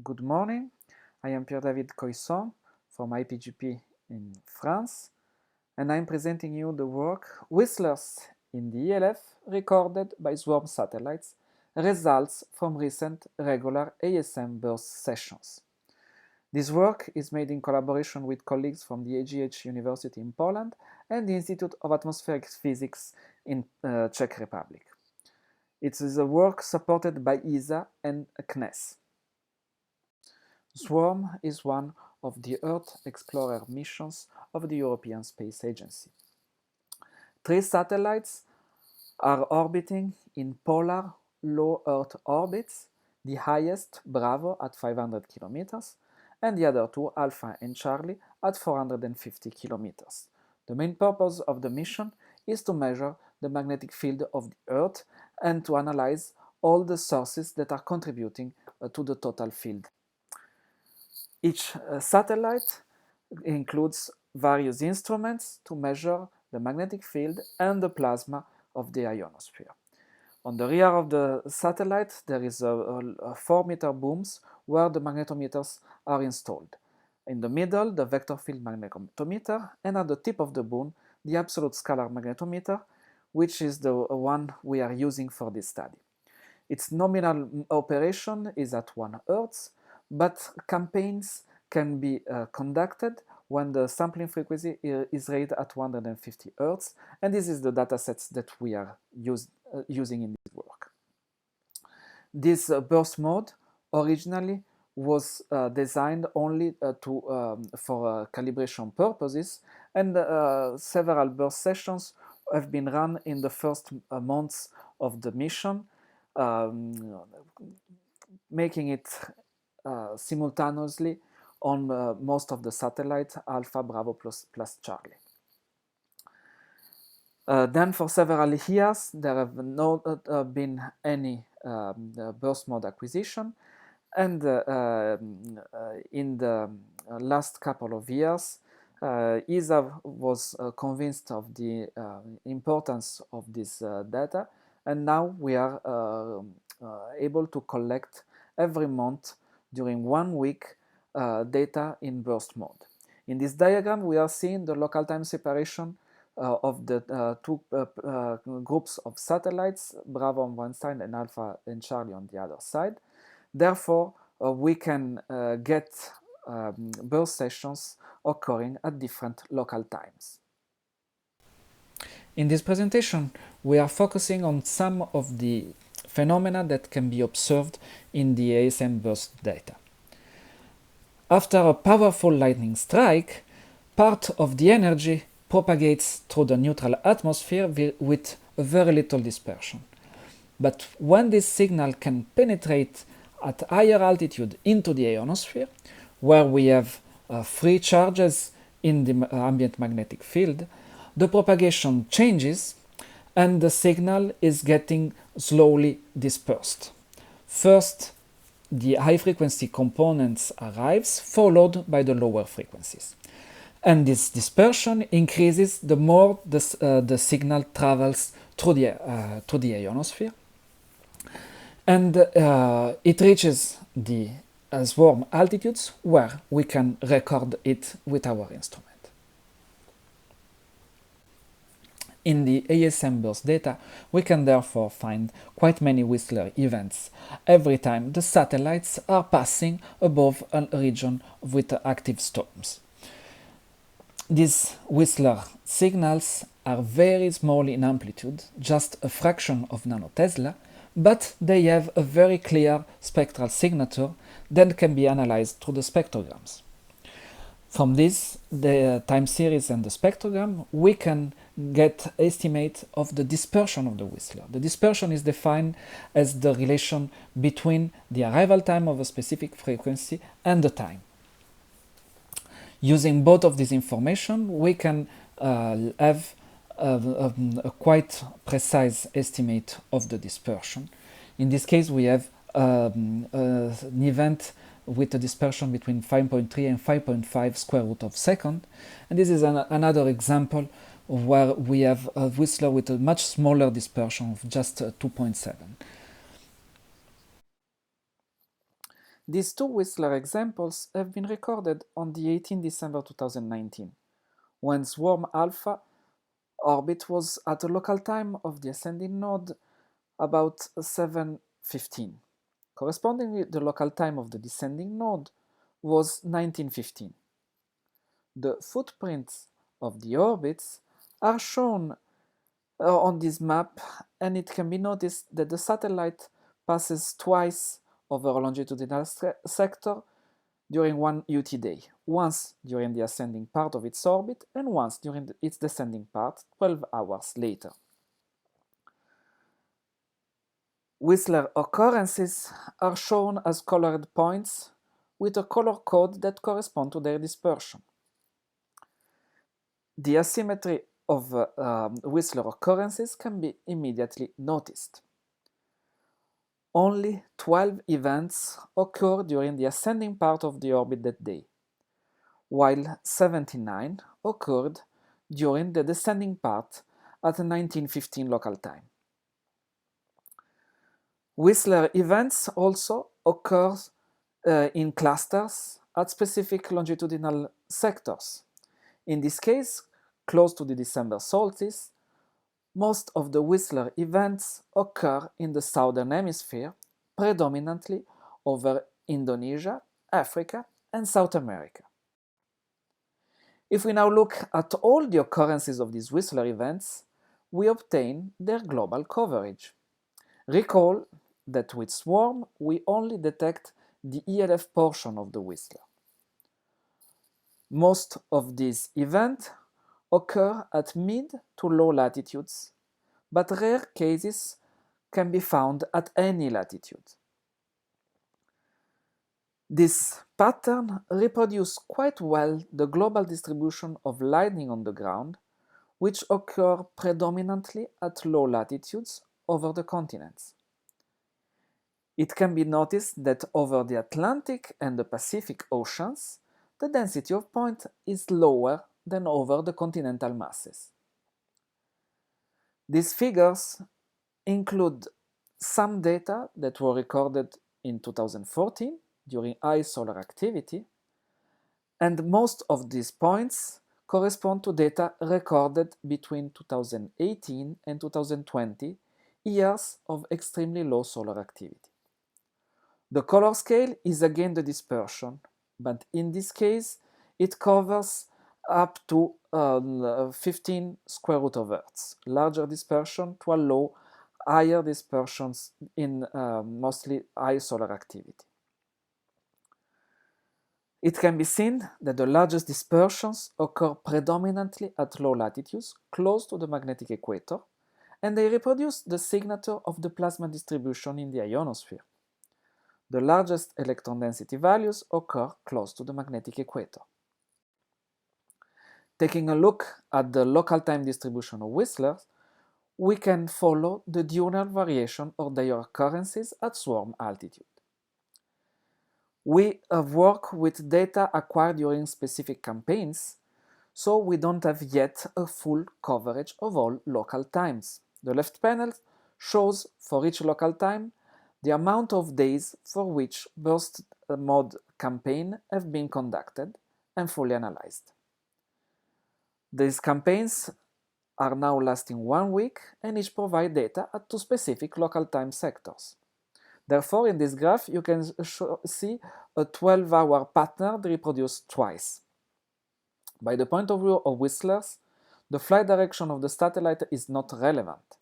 Good morning, I am Pierre-David Coïsson from IPGP in France, and I'm presenting you the work Whistlers in the ELF recorded by swarm satellites, results from recent regular ASM burst sessions. This work is made in collaboration with colleagues from the AGH University in Poland and the Institute of Atmospheric Physics in Czech Republic. It is a work supported by ESA and CNES. SWARM is one of the Earth Explorer missions of the European Space Agency. 3 satellites are orbiting in polar low Earth orbits, the highest, Bravo, at 500 kilometers, and the other 2, Alpha and Charlie, at 450 kilometers. The main purpose of the mission is to measure the magnetic field of the Earth and to analyze all the sources that are contributing to the total field. Each satellite includes various instruments to measure the magnetic field and the plasma of the ionosphere. On the rear of the satellite, there is a 4-meter booms where the magnetometers are installed. In the middle, the vector field magnetometer, and at the tip of the boom, the absolute scalar magnetometer, which is the one we are using for this study. Its nominal operation is at 1 Hz, but campaigns can be conducted when the sampling frequency is rated at 150 Hz, and this is the datasets that we are using in this work. This burst mode originally was designed only for calibration purposes, and several burst sessions have been run in the first months of the mission, making it simultaneously on most of the satellites, Alpha, Bravo plus Charlie. Then for several years, there have not been any burst mode acquisition, and in the last couple of years, ESA was convinced of the importance of this data, and now we are able to collect every month during 1 week data in burst mode. In this diagram, we are seeing the local time separation of the 2 groups of satellites, Bravo on one side and Alpha and Charlie on the other side. Therefore, we can get burst sessions occurring at different local times. In this presentation, we are focusing on some of the phenomena that can be observed in the ASM burst data. After a powerful lightning strike, part of the energy propagates through the neutral atmosphere with very little dispersion. But when this signal can penetrate at higher altitude into the ionosphere, where we have free charges in the ambient magnetic field, the propagation changes and the signal is getting slowly dispersed. First, the high-frequency components arrives, followed by the lower frequencies. And this dispersion increases the more the signal travels through the ionosphere. And it reaches the swarm altitudes where we can record it with our instrument. In the ASM burst data, we can therefore find quite many Whistler events every time the satellites are passing above a region with active storms. These Whistler signals are very small in amplitude, just a fraction of nanotesla, but they have a very clear spectral signature that can be analyzed through the spectrograms. From this, the time series and the spectrogram, we can get estimate of the dispersion of the Whistler. The dispersion is defined as the relation between the arrival time of a specific frequency and the time. Using both of this information, we can have a quite precise estimate of the dispersion. In this case, we have an event with a dispersion between 5.3 and 5.5 square root of second. And this is another example where we have a Whistler with a much smaller dispersion of just 2.7. These two Whistler examples have been recorded on the 18 December 2019, when swarm alpha orbit was at a local time of the ascending node about 7:15. Correspondingly, the local time of the descending node was 19:15. The footprints of the orbits are shown on this map, and it can be noticed that the satellite passes twice over a longitudinal sector during one UT day, once during the ascending part of its orbit and once during its descending part 12 hours later. Whistler occurrences are shown as colored points with a color code that corresponds to their dispersion. The asymmetry of Whistler occurrences can be immediately noticed. Only 12 events occur during the ascending part of the orbit that day, while 79 occurred during the descending part at 19:15 local time. Whistler events also occur in clusters at specific longitudinal sectors. In this case, close to the December solstice, most of the Whistler events occur in the southern hemisphere, predominantly over Indonesia, Africa, and South America. If we now look at all the occurrences of these Whistler events, we obtain their global coverage. Recall that with swarm, we only detect the ELF portion of the Whistler. Most of these events occur at mid to low latitudes, but rare cases can be found at any latitude. This pattern reproduces quite well the global distribution of lightning on the ground, which occur predominantly at low latitudes over the continents. It can be noticed that over the Atlantic and the Pacific Oceans, the density of points is lower than over the continental masses. These figures include some data that were recorded in 2014 during high solar activity, and most of these points correspond to data recorded between 2018 and 2020, years of extremely low solar activity. The color scale is again the dispersion, but in this case it covers up to 15 square root of Hertz, larger dispersion to allow higher dispersions in mostly high solar activity. It can be seen that the largest dispersions occur predominantly at low latitudes, close to the magnetic equator, and they reproduce the signature of the plasma distribution in the ionosphere. The largest electron density values occur close to the magnetic equator. Taking a look at the local time distribution of Whistlers, we can follow the diurnal variation of their occurrences at swarm altitude. We have worked with data acquired during specific campaigns, so we don't have yet a full coverage of all local times. The left panel shows for each local time the amount of days for which burst mode campaigns have been conducted and fully analyzed. These campaigns are now lasting 1 week and each provide data at 2 specific local time sectors. Therefore, in this graph, you can see a 12-hour pattern reproduced twice. By the point of view of Whistlers, the flight direction of the satellite is not relevant.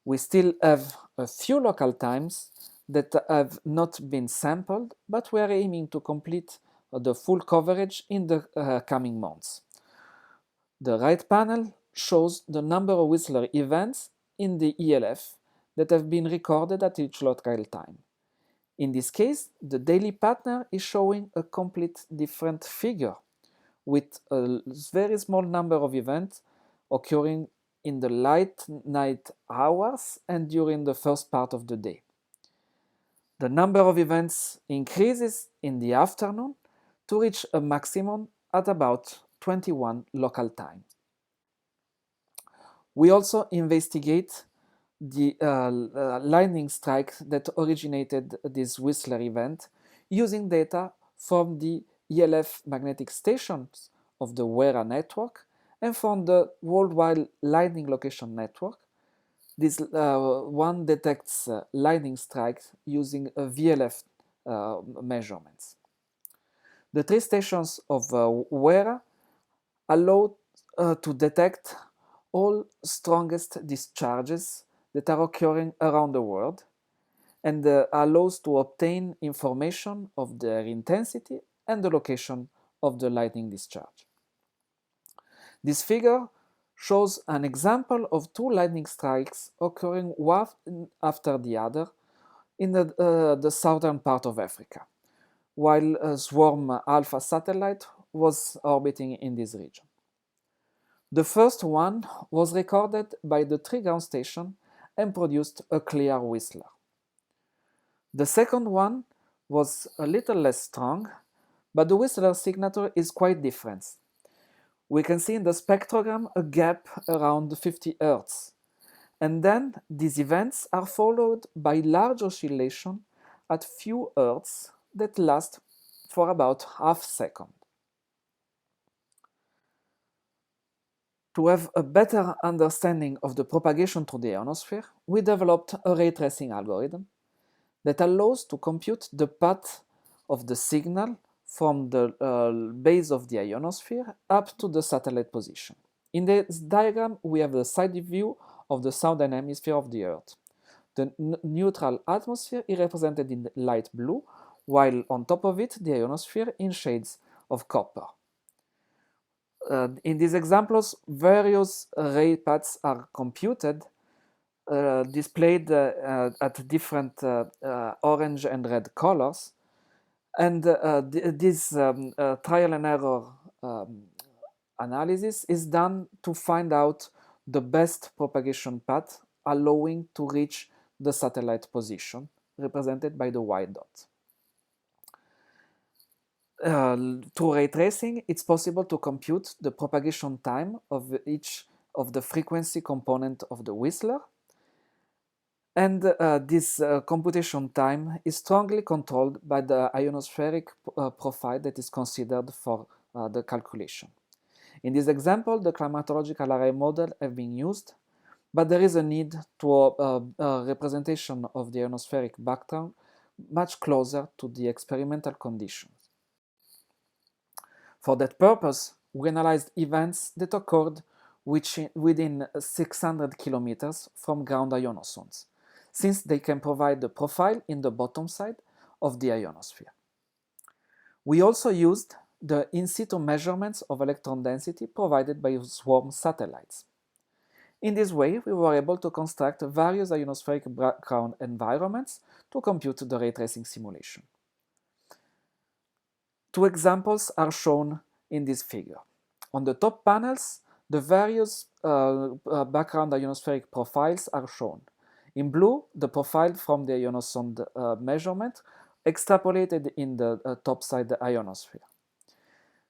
We still have a few local times that have not been sampled, but we are aiming to complete the full coverage in the coming months. The right panel shows the number of Whistler events in the ELF that have been recorded at each local time. In this case, the daily pattern is showing a complete different figure, with a very small number of events occurring in the light night hours and during the first part of the day. The number of events increases in the afternoon to reach a maximum at about 21 local time. We also investigate the lightning strike that originated this Whistler event using data from the ELF magnetic stations of the WERA network and from the worldwide lightning location network. This one detects lightning strikes using VLF measurements. The three stations of WERA allow to detect all strongest discharges that are occurring around the world and allows to obtain information of their intensity and the location of the lightning discharge. This figure shows an example of two lightning strikes occurring one after the other in the southern part of Africa, while a Swarm Alpha satellite was orbiting in this region. The first one was recorded by the tree ground station and produced a clear Whistler. The second one was a little less strong, but the Whistler signature is quite different. We can see in the spectrogram a gap around 50 Hz, and then these events are followed by large oscillation at few Hz that last for about half second. To have a better understanding of the propagation through the ionosphere, we developed a ray tracing algorithm that allows to compute the path of the signal from the base of the ionosphere up to the satellite position. In this diagram, we have the side view of the southern hemisphere of the Earth. The neutral atmosphere is represented in light blue, while on top of it, the ionosphere in shades of copper. In these examples, various ray paths are computed, displayed at different orange and red colors, and this trial and error analysis is done to find out the best propagation path allowing to reach the satellite position, represented by the white dot. Through ray tracing, it's possible to compute the propagation time of each of the frequency component of the Whistler, and this computation time is strongly controlled by the ionospheric profile that is considered for the calculation. In this example, the climatological array model have been used, but there is a need to a representation of the ionospheric background much closer to the experimental conditions. For that purpose, we analyzed events that occurred within 600 kilometers from ground ionosomes, since they can provide the profile in the bottom side of the ionosphere. We also used the in-situ measurements of electron density provided by swarm satellites. In this way, we were able to construct various ionospheric background environments to compute the ray tracing simulation. Two examples are shown in this figure. On the top panels, the various background ionospheric profiles are shown. In blue, the profile from the ionosonde measurement extrapolated in the topside ionosphere.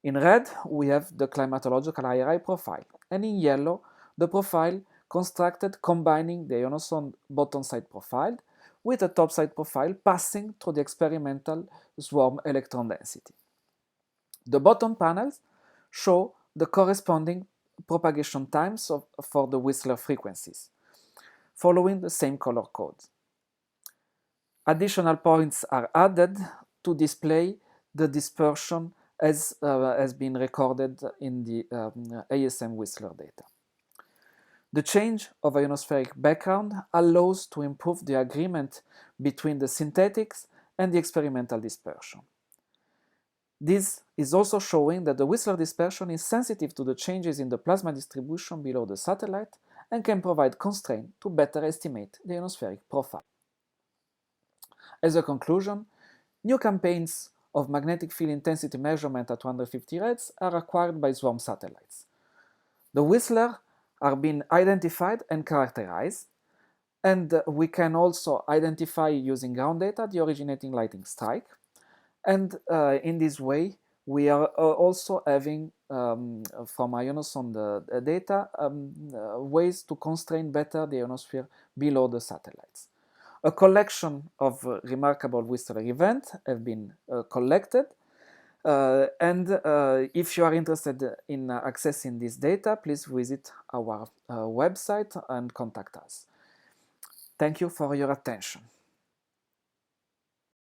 In red, we have the climatological IRI profile, and in yellow, the profile constructed combining the ionosonde bottom side profile with a topside profile passing through the experimental swarm electron density. The bottom panels show the corresponding propagation times for the Whistler frequencies, following the same color code. Additional points are added to display the dispersion as has been recorded in the ASM Whistler data. The change of ionospheric background allows to improve the agreement between the synthetics and the experimental dispersion. This is also showing that the Whistler dispersion is sensitive to the changes in the plasma distribution below the satellite and can provide constraint to better estimate the ionospheric profile. As a conclusion, new campaigns of magnetic field intensity measurement at 250 Hz are acquired by swarm satellites. The Whistler are being identified and characterized, and we can also identify using ground data the originating lightning strike. And in this way, we are also having from ionosonde data ways to constrain better the ionosphere below the satellites. A collection of remarkable Whistler events have been collected. And if you are interested in accessing this data, please visit our website and contact us. Thank you for your attention.